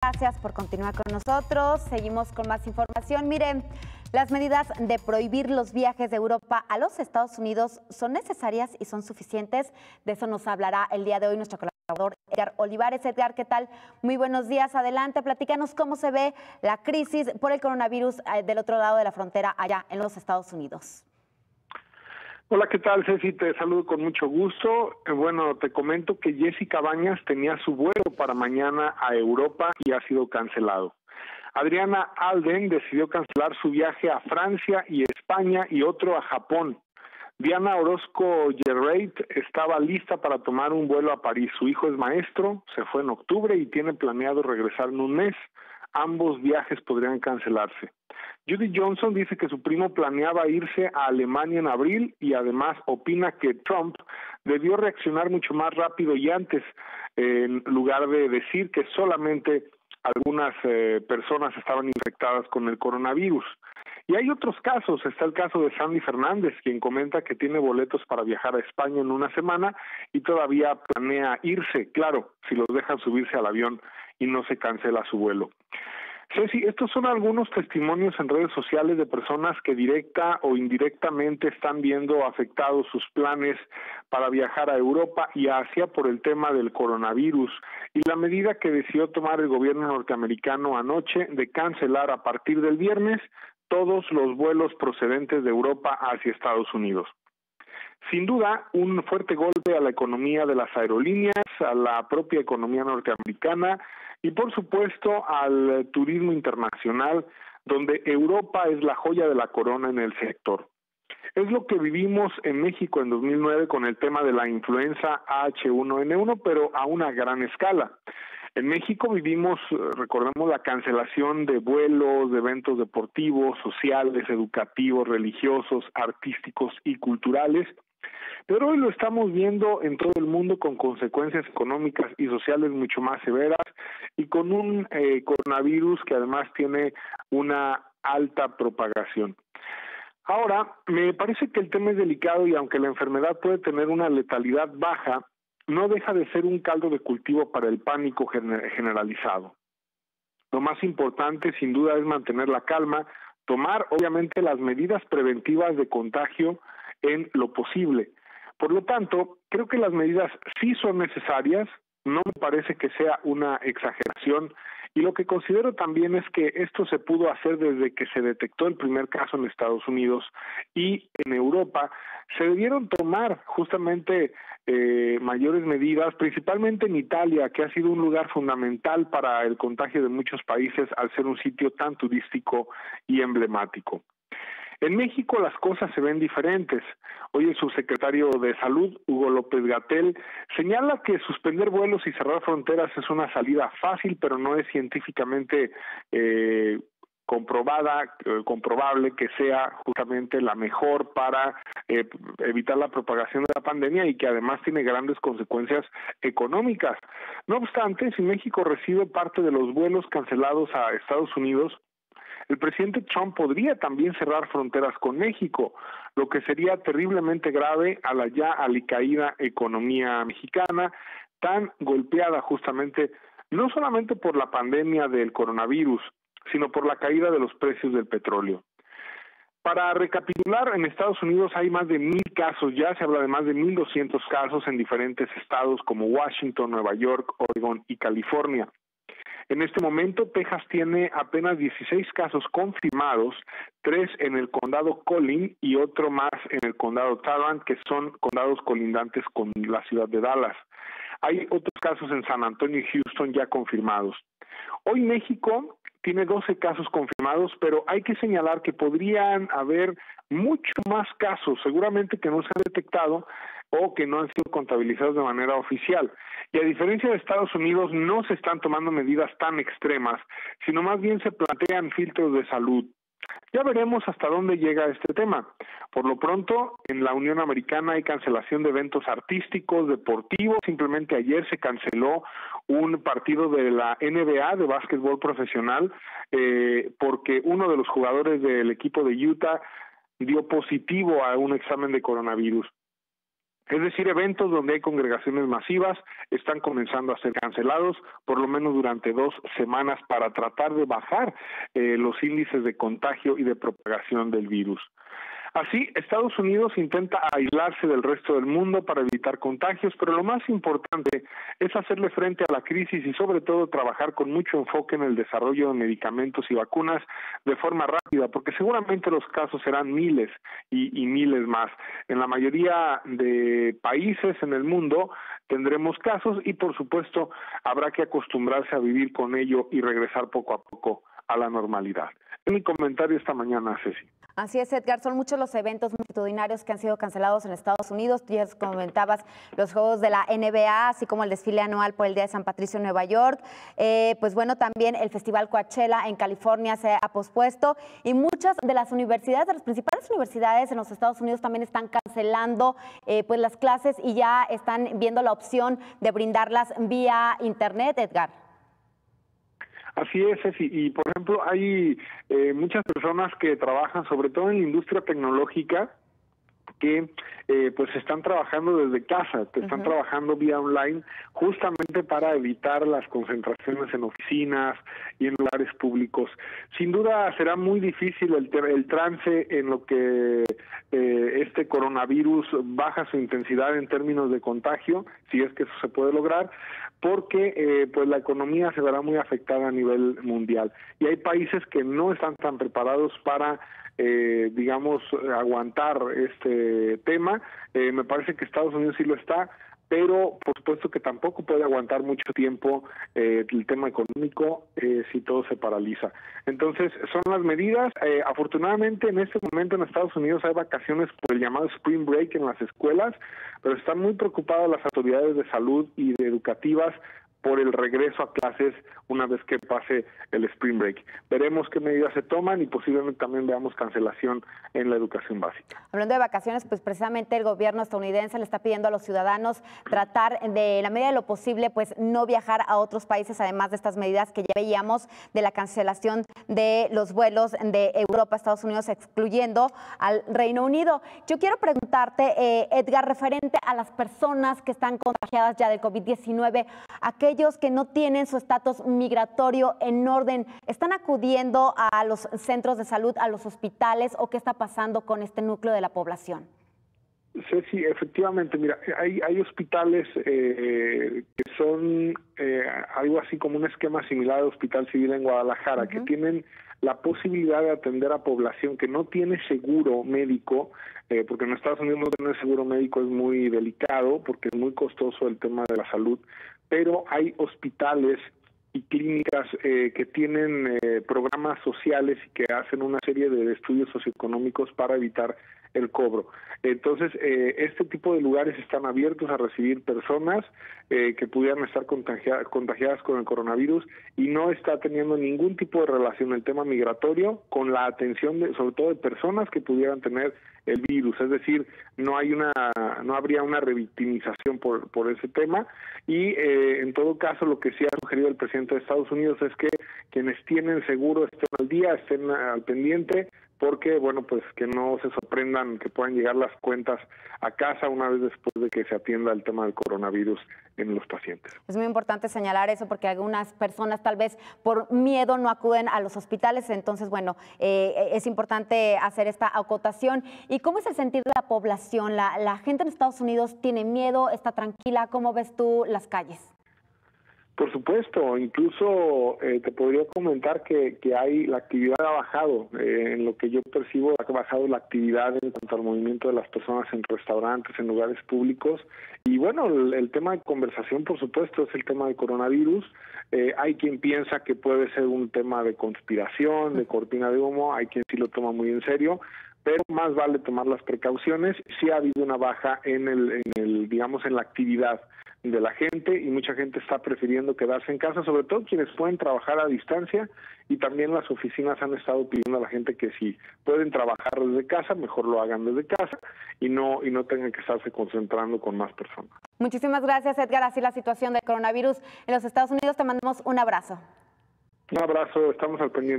Gracias por continuar con nosotros. Seguimos con más información. Miren, las medidas de prohibir los viajes de Europa a los Estados Unidos son necesarias y son suficientes. De eso nos hablará el día de hoy nuestro colaborador Edgar Olivares. Edgar, ¿qué tal? Muy buenos días. Adelante, platícanos cómo se ve la crisis por el coronavirus del otro lado de la frontera allá en los Estados Unidos. Hola, ¿qué tal, Ceci? Te saludo con mucho gusto. Bueno, te comento que Jessica Bañas tenía su vuelo para mañana a Europa y ha sido cancelado. Adriana Alden decidió cancelar su viaje a Francia y España y otro a Japón. Diana Orozco Gerreit estaba lista para tomar un vuelo a París. Su hijo es maestro, se fue en octubre y tiene planeado regresar en un mes. Ambos viajes podrían cancelarse. Judy Johnson dice que su primo planeaba irse a Alemania en abril y además opina que Trump debió reaccionar mucho más rápido y antes, en lugar de decir que solamente algunas personas estaban infectadas con el coronavirus. Y hay otros casos, está el caso de Sandy Fernández, quien comenta que tiene boletos para viajar a España en una semana y todavía planea irse, claro, si los dejan subirse al avión y no se cancela su vuelo. Ceci, estos son algunos testimonios en redes sociales de personas que directa o indirectamente están viendo afectados sus planes para viajar a Europa y a Asia por el tema del coronavirus y la medida que decidió tomar el gobierno norteamericano anoche de cancelar a partir del viernes todos los vuelos procedentes de Europa hacia Estados Unidos. Sin duda, un fuerte golpe a la economía de las aerolíneas, a la propia economía norteamericana y, por supuesto, al turismo internacional, donde Europa es la joya de la corona en el sector. Es lo que vivimos en México en 2009 con el tema de la influenza H1N1, pero a una gran escala. En México vivimos, recordemos, la cancelación de vuelos, de eventos deportivos, sociales, educativos, religiosos, artísticos y culturales, pero hoy lo estamos viendo en todo el mundo con consecuencias económicas y sociales mucho más severas y con un coronavirus que además tiene una alta propagación. Ahora, me parece que el tema es delicado y aunque la enfermedad puede tener una letalidad baja, no deja de ser un caldo de cultivo para el pánico generalizado. Lo más importante, sin duda, es mantener la calma, tomar, obviamente, las medidas preventivas de contagio en lo posible. Por lo tanto, creo que las medidas sí son necesarias, no me parece que sea una exageración, y lo que considero también es que esto se pudo hacer desde que se detectó el primer caso en Estados Unidos y en Europa se debieron tomar justamente mayores medidas, principalmente en Italia, que ha sido un lugar fundamental para el contagio de muchos países al ser un sitio tan turístico y emblemático. En México las cosas se ven diferentes. Hoy el subsecretario de Salud, Hugo López-Gatell, señala que suspender vuelos y cerrar fronteras es una salida fácil, pero no es científicamente comprobable que sea justamente la mejor para evitar la propagación de la pandemia y que además tiene grandes consecuencias económicas. No obstante, si México recibe parte de los vuelos cancelados a Estados Unidos, el presidente Trump podría también cerrar fronteras con México, lo que sería terriblemente grave a la ya alicaída economía mexicana, tan golpeada justamente no solamente por la pandemia del coronavirus, sino por la caída de los precios del petróleo. Para recapitular, en Estados Unidos hay más de 1,000 casos, ya se habla de más de 1,200 casos en diferentes estados como Washington, Nueva York, Oregon y California. En este momento, Texas tiene apenas 16 casos confirmados, 3 en el condado Collin y otro más en el condado Tarrant, que son condados colindantes con la ciudad de Dallas. Hay otros casos en San Antonio y Houston ya confirmados. Hoy México tiene 12 casos confirmados, pero hay que señalar que podrían haber mucho más casos, seguramente que no se han detectado o que no han sido contabilizados de manera oficial. Y a diferencia de Estados Unidos, no se están tomando medidas tan extremas, sino más bien se plantean filtros de salud. Ya veremos hasta dónde llega este tema. Por lo pronto, en la Unión Americana hay cancelación de eventos artísticos, deportivos. Simplemente ayer se canceló un partido de la NBA de básquetbol profesional porque uno de los jugadores del equipo de Utah dio positivo a un examen de coronavirus. Es decir, eventos donde hay congregaciones masivas están comenzando a ser cancelados, por lo menos durante 2 semanas, para tratar de bajar los índices de contagio y de propagación del virus. Así, Estados Unidos intenta aislarse del resto del mundo para evitar contagios, pero lo más importante es hacerle frente a la crisis y sobre todo trabajar con mucho enfoque en el desarrollo de medicamentos y vacunas de forma rápida, porque seguramente los casos serán miles y miles más. En la mayoría de países en el mundo tendremos casos y por supuesto habrá que acostumbrarse a vivir con ello y regresar poco a poco a la normalidad. Es mi comentario esta mañana, Ceci. Así es, Edgar, son muchos los eventos multitudinarios que han sido cancelados en Estados Unidos. Tú ya comentabas los juegos de la NBA, así como el desfile anual por el Día de San Patricio en Nueva York. Pues bueno, también el Festival Coachella en California se ha pospuesto y muchas de las universidades, de las principales universidades en los Estados Unidos también están cancelando pues las clases y ya están viendo la opción de brindarlas vía internet, Edgar. Así es, Ceci. Y por ejemplo, hay muchas personas que trabajan, sobre todo en la industria tecnológica, que pues están trabajando desde casa, que están trabajando vía online, justamente para evitar las concentraciones en oficinas y en lugares públicos. Sin duda será muy difícil el trance en lo que este coronavirus baja su intensidad en términos de contagio, si es que eso se puede lograr, porque pues la economía se verá muy afectada a nivel mundial. Y hay países que no están tan preparados para digamos, aguantar este tema. Me parece que Estados Unidos sí lo está, pero por supuesto que tampoco puede aguantar mucho tiempo el tema económico si todo se paraliza. Entonces, son las medidas. Afortunadamente, en este momento en Estados Unidos hay vacaciones por el llamado Spring Break en las escuelas, pero están muy preocupadas las autoridades de salud y de educativas por el regreso a clases una vez que pase el Spring Break. Veremos qué medidas se toman y posiblemente también veamos cancelación en la educación básica. Hablando de vacaciones, pues precisamente el gobierno estadounidense le está pidiendo a los ciudadanos tratar de la medida de lo posible, pues no viajar a otros países, además de estas medidas que ya veíamos de la cancelación de los vuelos de Europa a Estados Unidos, excluyendo al Reino Unido. Yo quiero preguntarte, Edgar, referente a las personas que están contagiadas ya del COVID-19, aquellos que no tienen su estatus migratorio en orden, ¿están acudiendo a los centros de salud, a los hospitales o qué está pasando con este núcleo de la población? Sí, efectivamente, mira, hay hospitales que son algo así como un esquema similar al Hospital Civil en Guadalajara, que tienen la posibilidad de atender a población que no tiene seguro médico, porque en Estados Unidos no tener seguro médico es muy delicado, porque es muy costoso el tema de la salud, pero hay hospitales y clínicas que tienen programas sociales y que hacen una serie de estudios socioeconómicos para evitar el cobro. Entonces, este tipo de lugares están abiertos a recibir personas que pudieran estar contagiadas con el coronavirus y no está teniendo ningún tipo de relación el tema migratorio con la atención sobre todo de personas que pudieran tener el virus, es decir, no habría una revictimización por ese tema y en todo caso lo que sí ha sugerido el presidente de Estados Unidos es que quienes tienen seguro estén al día, estén al pendiente, porque, bueno, pues que no se sorprendan que puedan llegar las cuentas a casa una vez después de que se atienda el tema del coronavirus en los pacientes. Es muy importante señalar eso porque algunas personas tal vez por miedo no acuden a los hospitales, entonces, bueno, es importante hacer esta acotación. ¿Y cómo es el sentir de la población? ¿La gente en Estados Unidos tiene miedo, está tranquila? ¿Cómo ves tú las calles? Por supuesto, incluso te podría comentar que la actividad ha bajado, en lo que yo percibo ha bajado la actividad en cuanto al movimiento de las personas en restaurantes, en lugares públicos, y bueno, el tema de conversación por supuesto es el tema del coronavirus. Hay quien piensa que puede ser un tema de conspiración, de cortina de humo, hay quien sí lo toma muy en serio, pero más vale tomar las precauciones. Sí ha habido una baja en la actividad de la gente y mucha gente está prefiriendo quedarse en casa, sobre todo quienes pueden trabajar a distancia, y también las oficinas han estado pidiendo a la gente que si pueden trabajar desde casa, mejor lo hagan desde casa y no tengan que estarse concentrando con más personas. Muchísimas gracias, Edgar. Así la situación del coronavirus en los Estados Unidos. Te mandamos un abrazo. Un abrazo, estamos al pendiente.